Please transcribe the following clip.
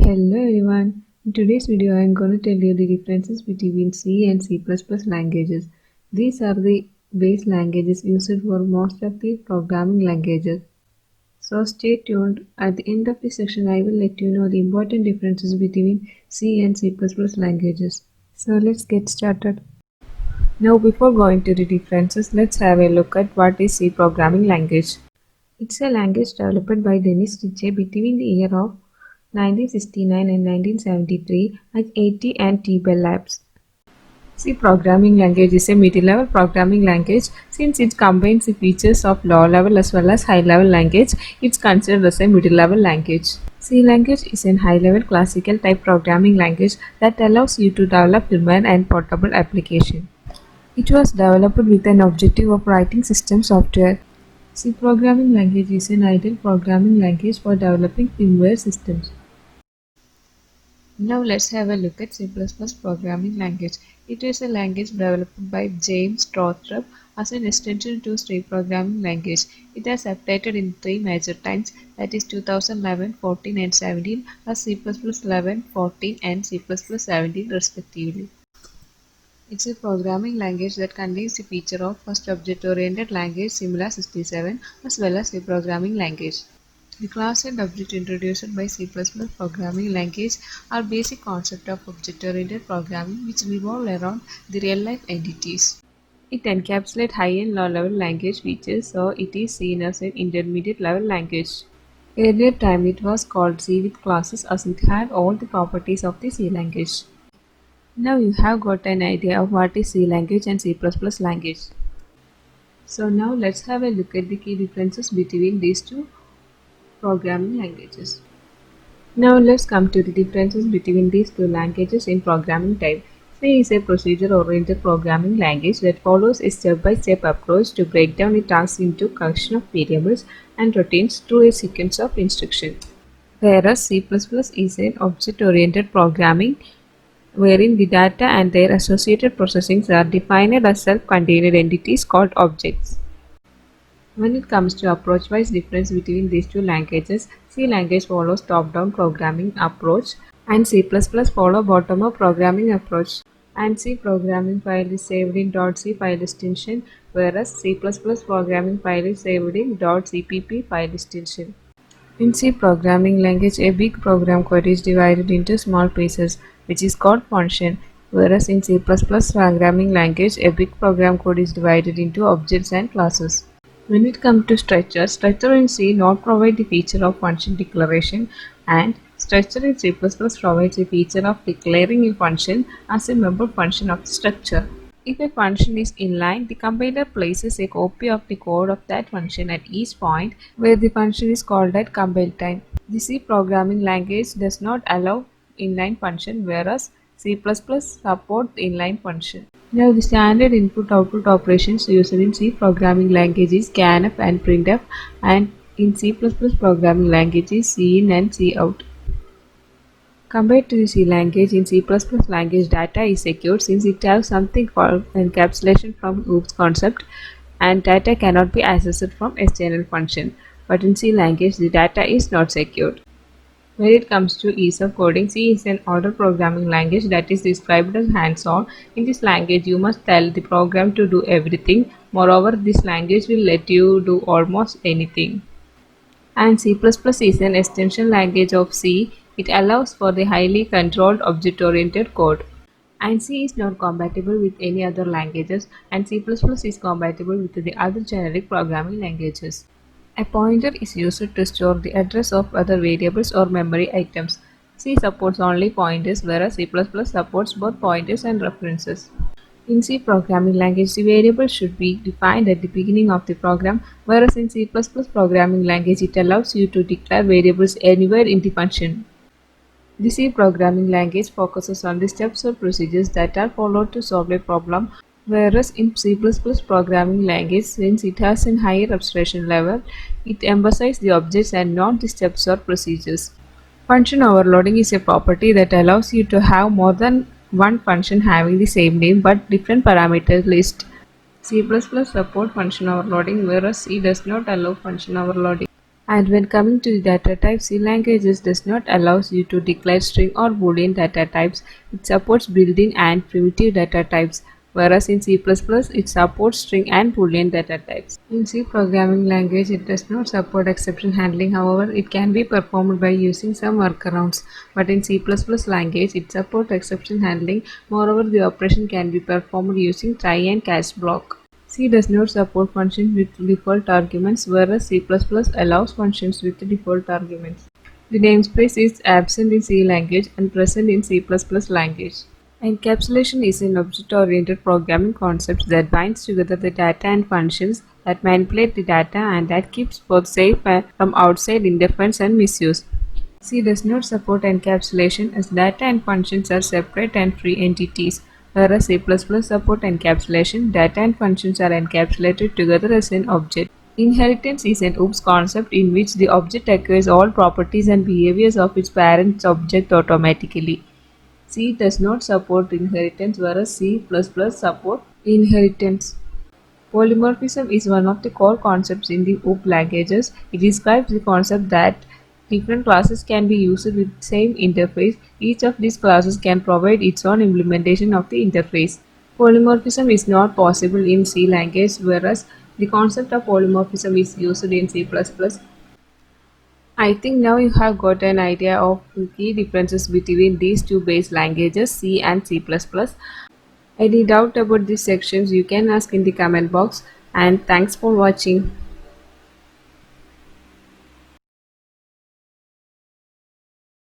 Hello everyone. In today's video I am going to tell you the differences between C and C++ languages. These are the base languages used for most of the programming languages. So stay tuned. At the end of this section I will let you know the important differences between C and C++ languages. So let's get started. Now before going to the differences, let's have a look at what is C programming language. It's a language developed by Dennis Ritchie between the year of 1969 and 1973 at AT and T Bell Labs. C programming language is a mid-level programming language. Since it combines the features of low-level as well as high-level language, it's considered as a middle-level language. C language is a high-level classical type programming language that allows you to develop human and portable applications. It was developed with an objective of writing system software. C programming language is an ideal programming language for developing firmware systems. Now let's have a look at C++ programming language. It is a language developed by James Northrop as an extension to C programming language. It has updated in three major times, that is 2011, 14 and 17 as C++ 11, 14 and C++ 17 respectively. It's a programming language that contains the feature of first object-oriented language Simula 67 as well as a programming language. The class and object introduced by C++ programming language are basic concept of object-oriented programming which revolve around the real-life entities. It encapsulates high and low-level language features, so it is seen as an intermediate-level language. Earlier time it was called C with classes as it had all the properties of the C language. Now you have got an idea of what is C language and C++ language. So now let's have a look at the key differences between these two programming languages. Now let's come to the differences between these two languages in programming type. C is a procedure-oriented programming language that follows a step-by-step approach to break down a task into a collection of variables and routines through a sequence of instructions. Whereas C++ is an object-oriented programming wherein the data and their associated processings are defined as self-contained entities called objects. When it comes to approach-wise difference between these two languages, C language follows top-down programming approach and C++ follow bottom-up programming approach. And C programming file is saved in .c file extension, whereas C++ programming file is saved in .cpp file extension. In C programming language, a big program code is divided into small pieces, which is called function, whereas in C++ programming language, a big program code is divided into objects and classes. When it comes to structure in C not provide the feature of function declaration, and structure in C++ provides the feature of declaring a function as a member function of the structure. If a function is inline, the compiler places a copy of the code of that function at each point where the function is called at compile time. The C programming language does not allow inline function, whereas C++ supports inline function. Now the standard input-output operations used in C programming language is scanf and printf, and in C++ programming language is cin and cout. Compared to the C language, in C++ language data is secured since it has something called encapsulation from OOPS concept, and data cannot be accessed from external function. But in C language, the data is not secured. When it comes to ease of coding, C is an order programming language that is described as hands-on. In this language, you must tell the program to do everything. Moreover, this language will let you do almost anything. And C++ is an extension language of C. It allows for the highly controlled object-oriented code. And C is not compatible with any other languages, and C++ is compatible with the other generic programming languages. A pointer is used to store the address of other variables or memory items. C supports only pointers, whereas C++ supports both pointers and references. In C programming language, the variable should be defined at the beginning of the program, whereas in C++ programming language, it allows you to declare variables anywhere in the function. The C programming language focuses on the steps or procedures that are followed to solve a problem, whereas in C++ programming language, since it has a higher abstraction level, it emphasizes the objects and not the steps or procedures. Function overloading is a property that allows you to have more than one function having the same name but different parameters list. C++ support function overloading, whereas C does not allow function overloading. And when coming to the data types, C languages does not allow you to declare string or boolean data types. It supports built-in and primitive data types, whereas in C++ it supports string and boolean data types. In C programming language, it does not support exception handling. However, it can be performed by using some workarounds. But in C++ language, it supports exception handling. Moreover, the operation can be performed using try and catch block. C does not support functions with default arguments, whereas C++ allows functions with default arguments. The namespace is absent in C language and present in C++ language. Encapsulation is an object-oriented programming concept that binds together the data and functions that manipulate the data and that keeps both safe from outside interference and misuse. C does not support encapsulation as data and functions are separate and free entities, whereas C++ support encapsulation. Data and functions are encapsulated together as an object. Inheritance is an OOPS concept in which the object acquires all properties and behaviors of its parent object automatically. C does not support inheritance, whereas C++ support inheritance. Polymorphism is one of the core concepts in the OOP languages. It describes the concept that different classes can be used with the same interface. Each of these classes can provide its own implementation of the interface. Polymorphism is not possible in C language, whereas the concept of polymorphism is used in C++. I think now you have got an idea of the key differences between these two base languages, C and C++. Any doubt about these sections you can ask in the comment box, and thanks for watching.